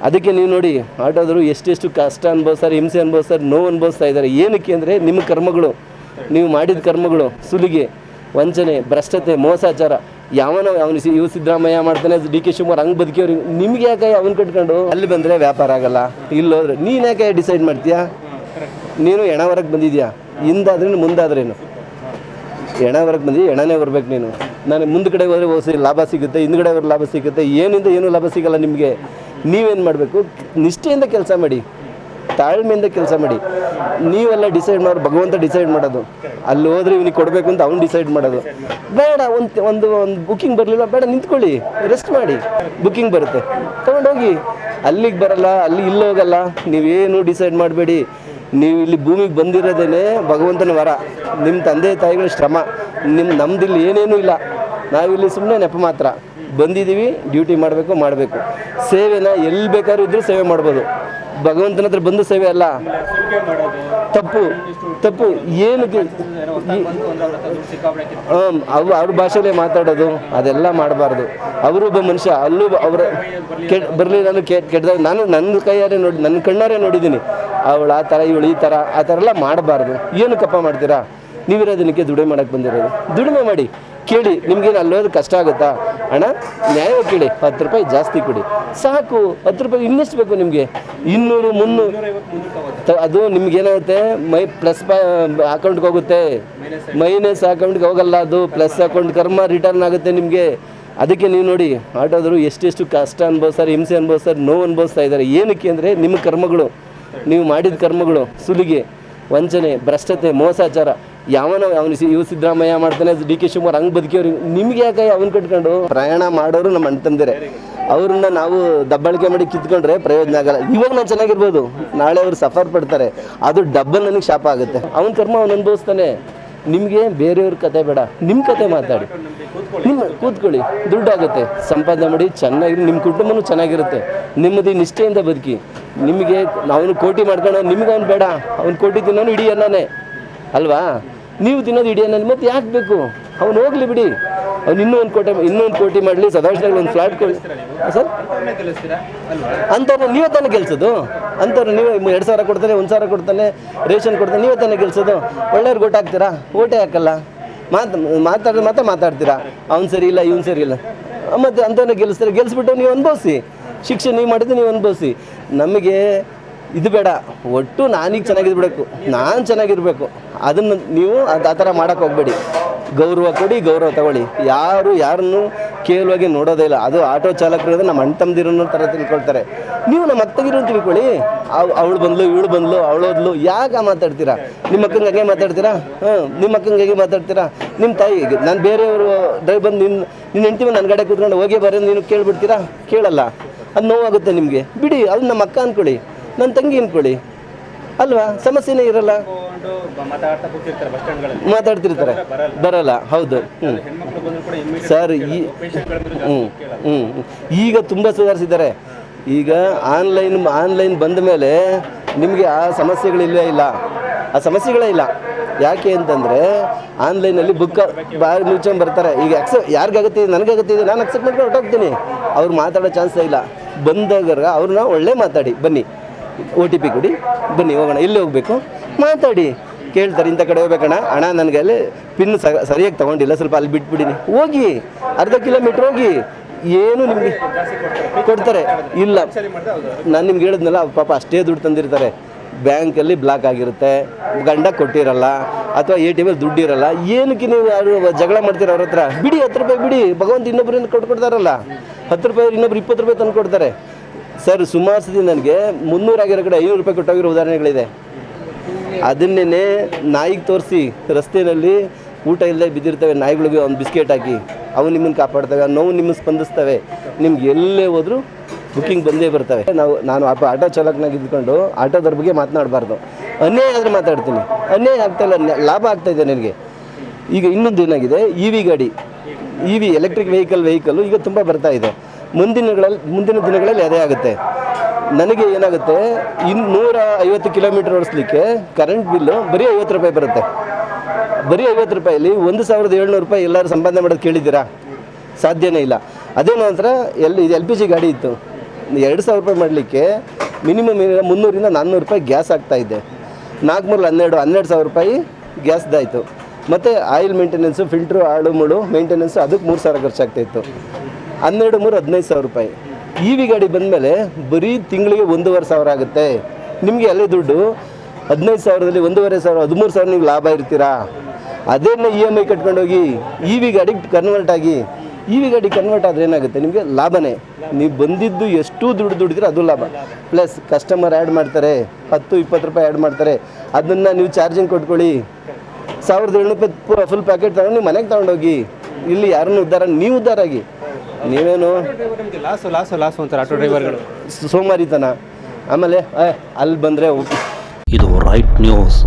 ಅದಕ್ಕೆ ನೀವು ನೋಡಿ ಆಟೋದರು ಎಷ್ಟೆಷ್ಟು ಕಷ್ಟ ಅನುಭವಿಸ್ತಾರೆ, ಹಿಂಸೆ ಅನುಭವಿಸ್ತಾರೆ, ನೋವು ಅನುಭವಿಸ್ತಾ ಇದ್ದಾರೆ. ಏನಕ್ಕೆ ಅಂದರೆ ನಿಮ್ಮ ಕರ್ಮಗಳು, ನೀವು ಮಾಡಿದ ಕರ್ಮಗಳು, ಸುಲಿಗೆ, ವಂಚನೆ, ಭ್ರಷ್ಟತೆ, ಮೋಸಾಚಾರ. ಅವನು ಇವು ಸಿದ್ದರಾಮಯ್ಯ ಮಾಡ್ತಾನೆ, ಡಿ ಕೆ ಶಿವಕುಮಾರ್ ಹಂಗೆ ಬದುಕಿಯವ್ರಿಗೆ ನಿಮ್ಗೆ ಯಾಕೆ ಅವನು ಕಟ್ಕೊಂಡು ಅಲ್ಲಿ ಬಂದರೆ ವ್ಯಾಪಾರ ಆಗಲ್ಲ, ಇಲ್ಲೋದ್ರೆ ನೀನು ಯಾಕೆ ಡಿಸೈಡ್ ಮಾಡ್ತೀಯಾ? ನೀನು ಎಣವರೆಗೆ ಬಂದಿದ್ಯಾ, ಹಿಂದಾದ್ರೇನು ಮುಂದಾದ್ರೇನು? ಎಣವರೆಗೆ ಬಂದು ಎಣನೇ ಬರ್ಬೇಕು ನೀನು. ನಾನು ಮುಂದ್ಗಡೆ ಹೋದರೆ ಲಾಭ ಸಿಗುತ್ತೆ, ಹಿಂದ್ಗಡೆ ಹೋದ್ರೆ ಲಾಭ ಸಿಗುತ್ತೆ, ಏನಿಂದ ಏನೂ ಲಾಭ ಸಿಗಲ್ಲ ನಿಮಗೆ. ನೀವೇನು ಮಾಡಬೇಕು? ನಿಷ್ಠೆಯಿಂದ ಕೆಲಸ ಮಾಡಿ, ತಾಳ್ಮೆಯಿಂದ ಕೆಲಸ ಮಾಡಿ. ನೀವೆಲ್ಲ ಡಿಸೈಡ್ ಮಾಡೋರು, ಭಗವಂತ ಡಿಸೈಡ್ ಮಾಡೋದು. ಅಲ್ಲಿ ಹೋದ್ರೆ ಇವನಿಗೆ ಕೊಡಬೇಕು ಅಂತ ಅವ್ನು ಡಿಸೈಡ್ ಮಾಡೋದು. ಬೇಡ, ಒಂದು ಬುಕ್ಕಿಂಗ್ ಬರಲಿಲ್ಲ, ಬೇಡ ನಿಂತ್ಕೊಳ್ಳಿ, ರೆಸ್ಟ್ ಮಾಡಿ, ಬುಕ್ಕಿಂಗ್ ಬರುತ್ತೆ ತೊಗೊಂಡೋಗಿ. ಅಲ್ಲಿಗೆ ಬರಲ್ಲ, ಅಲ್ಲಿ ಇಲ್ಲಿ ಹೋಗಲ್ಲ, ನೀವೇನು ಡಿಸೈಡ್ ಮಾಡಬೇಡಿ. ನೀವು ಇಲ್ಲಿ ಭೂಮಿಗೆ ಬಂದಿರೋದೇ ಭಗವಂತನ ವರ, ನಿಮ್ಮ ತಂದೆ ತಾಯಿಗಳ ಶ್ರಮ. ನಮ್ಮದಿಲ್ಲಿ ಏನೇನೂ ಇಲ್ಲ, ನಾವಿಲ್ಲಿ ಸುಮ್ಮನೆ ನೆಪ ಮಾತ್ರ ಬಂದಿದ್ದೀವಿ. ಡ್ಯೂಟಿ ಮಾಡಬೇಕು. ಸೇವೆನ ಎಲ್ಲಿ ಬೇಕಾದ್ರೂ ಇದ್ರೂ ಸೇವೆ ಮಾಡ್ಬೋದು. ಭಗವಂತನ ಹತ್ರ ಬಂದು ಸೇವೆ ಅಲ್ಲ, ತಪ್ಪು. ಏನಕ್ಕೆ ಅವ್ರ ಭಾಷೆಯಲ್ಲೇ ಮಾತಾಡೋದು, ಅದೆಲ್ಲ ಮಾಡಬಾರ್ದು. ಅವರೊಬ್ಬ ಮನುಷ್ಯ, ಅಲ್ಲೂ ಅವರ ಬರಲಿ. ನಾನು ಕೆಟ್ಟದಾಗ ನನ್ನ ಕೈಯಾರೆ ನೋಡಿ, ನನ್ನ ಕಣ್ಣಾರೆ ನೋಡಿದ್ದೀನಿ. ಅವಳು ಆ ಥರ, ಇವಳು ಈ ಥರ, ಆ ಥರ ಎಲ್ಲ ಮಾಡಬಾರ್ದು. ಏನಕ್ಕಪ್ಪ ಮಾಡ್ತೀರಾ? ನೀವಿರೋದಕ್ಕೆ ದುಡಿಮೆ ಮಾಡೋಕ್ಕೆ ಬಂದಿರೋದು. ದುಡಿಮೆ ಮಾಡಿ, ಕೇಳಿ. ನಿಮ್ಗೇನು ಅಲ್ಲೋದ್ರೆ ಕಷ್ಟ ಆಗುತ್ತಾ? ಅಣ್ಣ ನ್ಯಾಯ ಕೇಳಿ, 10 ರೂಪಾಯಿ ಜಾಸ್ತಿ ಕೊಡಿ ಸಾಕು. 10 ರೂಪಾಯಿ ಇನ್ನೆಷ್ಟು ಬೇಕು ನಿಮಗೆ? 200, 300. ಅದು ನಿಮ್ಗೇನಾಗುತ್ತೆ, ಪ್ಲಸ್ ಅಕೌಂಟ್ಗೆ ಹೋಗುತ್ತೆ, ಮೈನಸ್ ಅಕೌಂಟ್ಗೆ ಹೋಗಲ್ಲ. ಅದು ಪ್ಲಸ್ ಅಕೌಂಟ್ ಕರ್ಮ ರಿಟರ್ನ್ ಆಗುತ್ತೆ ನಿಮಗೆ. ಅದಕ್ಕೆ ನೀವು ನೋಡಿ ಆಟೋದರು ಎಷ್ಟೆಷ್ಟು ಕಷ್ಟ ಅನುಭವಿಸ್ತಾರೆ, ಹಿಂಸೆ ಅನುಭವಿಸ್ತಾರೆ, ನೋವು ಅನುಭವಿಸ್ತಾ ಇದ್ದಾರೆ. ಏನಕ್ಕೆ ಅಂದರೆ ನಿಮ್ಮ ಕರ್ಮಗಳು, ನೀವು ಮಾಡಿದ ಕರ್ಮಗಳು, ಸುಲಿಗೆ, ವಂಚನೆ, ಭ್ರಷ್ಟತೆ, ಮೋಸಾಚಾರ. ಅವನು ಇವು ಸಿದ್ದರಾಮಯ್ಯ ಮಾಡ್ತಾನೆ, ಡಿ ಕೆ ಶಿವಕುಮಾರ್ ಹಂಗೆ ಬದುಕಿಯವ್ರಿಗೆ ನಿಮ್ಗೆ ಯಾಕೆ ಅವನು ಕಟ್ಕೊಂಡು? ಪ್ರಯಾಣ ಮಾಡೋರು ನಮ್ಮ ಅಣ್ಣ ತಂದಿರೆ, ಅವ್ರನ್ನ ನಾವು ದಬ್ಬಾಳಿಕೆ ಮಾಡಿ ಕಿತ್ಕೊಂಡ್ರೆ ಪ್ರಯೋಜನ ಆಗಲ್ಲ. ಇವಾಗ ನಾನು ಚೆನ್ನಾಗಿರ್ಬೋದು, ನಾಳೆ ಅವ್ರು ಸಫರ್ ಪಡ್ತಾರೆ, ಅದು ಡಬ್ಬಲ್ ನನಗೆ ಶಾಪ ಆಗುತ್ತೆ. ಅವನ ಕರ್ಮ ಅವನು ಅನುಭವಿಸ್ತಾನೆ. ನಿಮಗೆ ಬೇರೆಯವ್ರ ಕತೆ ಬೇಡ, ನಿಮ್ಮ ಕತೆ ಮಾತಾಡಿ, ಕೂತ್ಕೊಳ್ಳಿ, ದುಡ್ಡಾಗುತ್ತೆ, ಸಂಪಾದನೆ ಮಾಡಿ, ಚೆನ್ನಾಗಿ ನಿಮ್ಮ ಕುಟುಂಬನೂ ಚೆನ್ನಾಗಿರುತ್ತೆ. ನೆಮ್ಮದಿ ನಿಷ್ಠೆಯಿಂದ ಬದುಕಿ. ನಿಮಗೆ ಅವನು ಕೋಟಿ ಮಾಡ್ಕೊಂಡು ನಿಮ್ಗೆ ಅವ್ನು ಬೇಡ, ಅವ್ನು ಕೋಟಿ ತಿನ್ನೋನು ಇಡೀ ಅನ್ನನೇ ಅಲ್ವಾ? ನೀವು ತಿನ್ನೋದು ಇಡೀ ಅನ್ನೋದು ಮತ್ತೆ ಯಾಕೆ ಬೇಕು? ಅವ್ನು ಹೋಗ್ಲಿ ಬಿಡಿ, ಅವ್ನು ಇನ್ನೂ ಒಂದು ಕೋಟಿ ಮಾಡಲಿ, ಸದಾಶಿವನಲ್ಲಿ ಒಂದು ಫ್ಲಾಟ್ ಕೊಡಿ ಸರ್. ಅಂಥವ್ರು ನೀವೇ ತಾನೇ ಗೆಲ್ಸೋದು? ಅಂಥವ್ರು ನೀವೇ 2,000 ಕೊಡ್ತಾನೆ, 1,000 ಕೊಡ್ತಾನೆ, ರೇಷನ್ ಕೊಡ್ತಾನೆ, ನೀವೇ ತಾನೇ ಗೆಲ್ಸೋದು? ಒಳ್ಳೆಯವ್ರಿಗೆ ಓಟ್ ಹಾಕ್ತೀರಾ? ಓಟೇ ಹಾಕಲ್ಲ. ಮಾತಾಡ್ತೀರಾ, ಅವ್ನು ಸರಿ ಇಲ್ಲ, ಇವ್ನು ಸರಿ ಇಲ್ಲ, ಮತ್ತು ಅಂಥವನ್ನ ಗೆಲ್ಲಿಸ್ತಾರೆ. ಗೆಲ್ಲಿಸ್ಬಿಟ್ಟು ನೀವು ಅನುಭವಿಸಿ, ಶಿಕ್ಷೆ ನೀವು ಮಾಡಿದ್ದು ನೀವು ಅನುಭವಿಸಿ. ನಮಗೆ ಇದು ಬೇಡ, ಒಟ್ಟು ನಾನೀಗ ಚೆನ್ನಾಗಿರ್ಬೇಕು, ನಾನು ಚೆನ್ನಾಗಿರಬೇಕು. ಅದನ್ನು ನೀವು ಆ ಥರ ಮಾಡೋಕ್ಕೆ ಹೋಗಬೇಡಿ. ಗೌರವ ಕೊಡಿ, ಗೌರವ ತಗೊಳ್ಳಿ. ಯಾರನ್ನು ಕೇವಲವಾಗಿ ನೋಡೋದೇ ಇಲ್ಲ. ಅದು ಆಟೋ ಚಾಲಕರು ನಮ್ಮ ಅಣ್ಣ ತಮ್ಮದಿರೋ ಥರ ತಿಳ್ಕೊಳ್ತಾರೆ. ನೀವು ನಮ್ಮ ಅಕ್ಕಗಿರೋ ತಿಳ್ಕೊಳ್ಳಿ. ಅವಳು ಬಂದ್ಲು, ಇವಳು ಬಂದ್ಲು, ಅವಳೋದ್ಲು, ಯಾಕೆ ಮಾತಾಡ್ತೀರಾ? ನಿಮ್ಮ ಅಕ್ಕಂಗೆ ಹಾಗೆ ಮಾತಾಡ್ತೀರಾ? ನಿಮ್ಮ ಅಕ್ಕಂಗೆ ಹೇಗೆ ಮಾತಾಡ್ತೀರಾ? ನಿಮ್ಮ ತಾಯಿಗೆ ನಾನು ಬೇರೆಯವರು ಡ್ರೈವ್ ಬಂದು ನಿನ್ನ ಹೆಂಡ್ತಿ ನನ್ನ ಗಾಡಿ ಕೂತ್ಕೊಂಡು ಹೋಗಿ ಬರೋದು ನೀನು ಕೇಳ್ಬಿಡ್ತೀರಾ? ಕೇಳಲ್ಲ. ಅದು ನೋವಾಗುತ್ತೆ ನಿಮಗೆ. ಬಿಡಿ, ಅದು ನಮ್ಮ ಅಕ್ಕ ಅಂದ್ಕೊಳ್ಳಿ, ನನ್ನ ತಂಗಿ ಅಂದ್ಕೊಳ್ಳಿ ಅಲ್ವಾ? ಸಮಸ್ಯೆನೇ ಇರಲ್ಲ. ಮಾತಾಡ್ತಿರ್ತಾರೆ, ಬರಲ್ಲ. ಹೌದು. ಸರ್, ಈಗ ತುಂಬ ಸುಧಾರಿಸಿದ್ದಾರೆ. ಈಗ ಆನ್ಲೈನ್ ಬಂದ ಮೇಲೆ ನಿಮಗೆ ಆ ಸಮಸ್ಯೆಗಳಿಲ್ಲೇ ಇಲ್ಲ, ಆ ಸಮಸ್ಯೆಗಳೇ ಇಲ್ಲ. ಯಾಕೆ ಅಂತಂದರೆ ಆನ್ಲೈನಲ್ಲಿ ಬುಕ್ ಬಾರಿ ಮುಚ್ಕೊಂಡು ಬರ್ತಾರೆ. ಈಗ ಯಾರಿಗಾಗತ್ತಿದೆ, ನನಗಾಗತ್ತಿದೆ, ನಾನು ಅಕ್ಸೆಪ್ಟ್ ಮಾಡ್ಕೊಂಡು ಹೊರಟೋಗ್ತೀನಿ. ಅವ್ರು ಮಾತಾಡೋ ಚಾನ್ಸೇ ಇಲ್ಲ. ಬಂದಾಗ ಅವ್ರನ್ನ ಒಳ್ಳೆ ಮಾತಾಡಿ, ಬನ್ನಿ OTP ಕೊಡಿ, ಬನ್ನಿ ಹೋಗೋಣ, ಎಲ್ಲಿ ಹೋಗಬೇಕು ಮಾತಾಡಿ. ಕೇಳ್ತಾರೆ, ಇಂಥ ಕಡೆ ಹೋಗ್ಬೇಕಣ್ಣ, ಅಣ್ಣ ನನಗೆ ಅಲ್ಲಿ ಪಿನ್ ಸರಿಯಾಗಿ ತೊಗೊಂಡಿಲ್ಲ, ಸ್ವಲ್ಪ ಅಲ್ಲಿ ಬಿಟ್ಬಿಡಿನಿ, ಹೋಗಿ ಅರ್ಧ ಕಿಲೋಮೀಟ್ರ್ ಹೋಗಿ, ಏನು ನಿಮಗೆ ಕೊಡ್ತಾರೆ. ಇಲ್ಲ, ನಾನು ನಿಮ್ಗೆ ಹೇಳಿದ್ನಲ್ಲ, ಪಾಪ ಅಷ್ಟೇ ದುಡ್ಡು ತಂದಿರ್ತಾರೆ, ಬ್ಯಾಂಕಲ್ಲಿ ಬ್ಲಾಕ್ ಆಗಿರುತ್ತೆ, ಗಂಡ ಕೊಟ್ಟಿರಲ್ಲ, ಅಥವಾ ATMಲ್ಲಿ ದುಡ್ಡು ಇರಲ್ಲ. ಏನಕ್ಕೆ ನೀವು ಜಗಳ ಮಾಡ್ತೀರ ಅವ್ರ ಹತ್ರ? ಬಿಡಿ, 10 ರೂಪಾಯಿ ಬಿಡಿ, ಭಗವಂತ ಇನ್ನೊಬ್ಬರಿಂದ ಕೊಡ್ತಾರಲ್ಲ, 10 ರೂಪಾಯಿ ಇನ್ನೊಬ್ರು 20 ರೂಪಾಯಿ ತಂದು ಕೊಡ್ತಾರೆ. ಸರ್, ಸುಮಾರು ಸತಿ ನನಗೆ 300 ಆಗಿರೋ ಕಡೆ 500 ರೂಪಾಯಿ ಕೊಟ್ಟೋಗಿರೋ ಉದಾಹರಣೆಗಳಿದೆ. ಅದನ್ನೇ ನಾಯಿಗೆ ತೋರಿಸಿ, ರಸ್ತೆಯಲ್ಲಿ ಊಟ ಇಲ್ಲದೆ ಬಿದ್ದಿರ್ತವೆ ನಾಯಿಗಳಿಗೆ ಒಂದು ಬಿಸ್ಕೆಟ್ ಹಾಕಿ, ಅವು ನಿಮ್ಮನ್ನು ಕಾಪಾಡ್ತವೆ, ನೋವು ನಿಮ್ಮನ್ನು ಸ್ಪಂದಿಸ್ತವೆ. ನಿಮ್ಗೆ ಎಲ್ಲೇ ಹೋದರೂ ಬುಕ್ಕಿಂಗ್ ಬಂದೇ ಬರ್ತವೆ. ನಾನು ಆಟೋ ಚಾಲಕನಾಗಿ ಇದ್ಕೊಂಡು ಆಟೋದವ್ರ ಬಗ್ಗೆ ಮಾತನಾಡಬಾರ್ದು. ಅನ್ಯಾಯ ಆದರೆ ಮಾತಾಡ್ತೀನಿ. ಅನ್ಯಾಯ ಆಗ್ತಾಯಿಲ್ಲ, ಲಾಭ ಆಗ್ತಾಯಿದೆ ನನಗೆ. ಈಗ ಇನ್ನೊಂದು ಏನಾಗಿದೆ, EV ಗಾಡಿ, EV ಎಲೆಕ್ಟ್ರಿಕ್ ವೆಹಿಕಲ್ಲು ಈಗ ತುಂಬ ಬರ್ತಾ ಇದೆ. ಮುಂದಿನ ದಿನಗಳಲ್ಲಿ ಅದೇ ಆಗುತ್ತೆ. ನನಗೆ ಏನಾಗುತ್ತೆ, 150 ಕಿಲೋಮೀಟ್ರ್ ಓಡಿಸ್ಲಿಕ್ಕೆ ಕರೆಂಟ್ ಬಿಲ್ಲು ಬರೀ 50 ರೂಪಾಯಿ ಬರುತ್ತೆ. ಬರೀ 50 ರೂಪಾಯಲ್ಲಿ 1,700 ರೂಪಾಯಿ ಎಲ್ಲರೂ ಸಂಪಾದನೆ ಮಾಡೋದು ಕೇಳಿದ್ದೀರಾ? ಸಾಧ್ಯನೇ ಇಲ್ಲ. ಅದೇ ನಂತರ LPG ಗಾಡಿ ಇತ್ತು, 2,000 ರೂಪಾಯಿ ಮಾಡಲಿಕ್ಕೆ ಮಿನಿಮಮ್ 300-400 ರೂಪಾಯಿ ಗ್ಯಾಸ್ ಆಗ್ತಾಯಿದ್ದೆ. 4×3 12,000 ರೂಪಾಯಿ ಗ್ಯಾಸ್ದಾಯಿತು. ಮತ್ತು ಆಯಿಲ್ ಮೇಂಟೆನೆನ್ಸು, ಫಿಲ್ಟ್ರು, ಆಳು ಮುಳು ಮೇಂಟೆನೆನ್ಸು, ಅದಕ್ಕೆ 3,000 ಖರ್ಚಾಗ್ತಾಯಿತ್ತು. 12-15,000 ರೂಪಾಯಿ. ಇ ವಿ ಗಾಡಿ ಬಂದಮೇಲೆ ಬರೀ ತಿಂಗಳಿಗೆ 1,500 ಆಗುತ್ತೆ. ನಿಮಗೆ ಅಲ್ಲೇ ದುಡ್ಡು 15,000ದಲ್ಲಿ 1,500 13,000 ನೀವು ಲಾಭ ಇರ್ತೀರಾ. ಅದೇನೇ EMI ಕಟ್ಕೊಂಡೋಗಿ ಇ ವಿ ಗಾಡಿಗೆ ಕನ್ವರ್ಟ್ ಆಗಿ, ಇ ವಿ ಗಾಡಿ ಕನ್ವರ್ಟ್ ಆದರೆ ಏನಾಗುತ್ತೆ, ನಿಮಗೆ ಲಾಭನೇ. ನೀವು ಬಂದಿದ್ದು ಎಷ್ಟು ದುಡ್ಡು ದುಡಿದ್ರೆ ಅದು ಲಾಭ. ಪ್ಲಸ್ ಕಸ್ಟಮರ್ ಆ್ಯಡ್ ಮಾಡ್ತಾರೆ, 10-20 ರೂಪಾಯಿ ಆ್ಯಡ್ ಮಾಡ್ತಾರೆ. ಅದನ್ನು ನೀವು ಚಾರ್ಜಿಂಗ್ ಕೊಟ್ಕೊಳ್ಳಿ. 1,700 ಫುಲ್ ಪ್ಯಾಕೆಟ್ ತಗೊಂಡು ನೀವು ಮನೆಗೆ ತೊಗೊಂಡೋಗಿ. ಇಲ್ಲಿ ಯಾರನ್ನು ನೀವು ಉದ್ಧಾರ ಆಗಿ. ನೀವೇನು ಲಾಸು ಅಂತಾರೆ ಆಟೋ ಡ್ರೈವರ್ಗಳು, ಸೋಮಾರಿತನ. ಆಮೇಲೆ ಅಲ್ಲಿ ಬಂದರೆ ಇದು ರೈಟ್ ನ್ಯೂಸ್.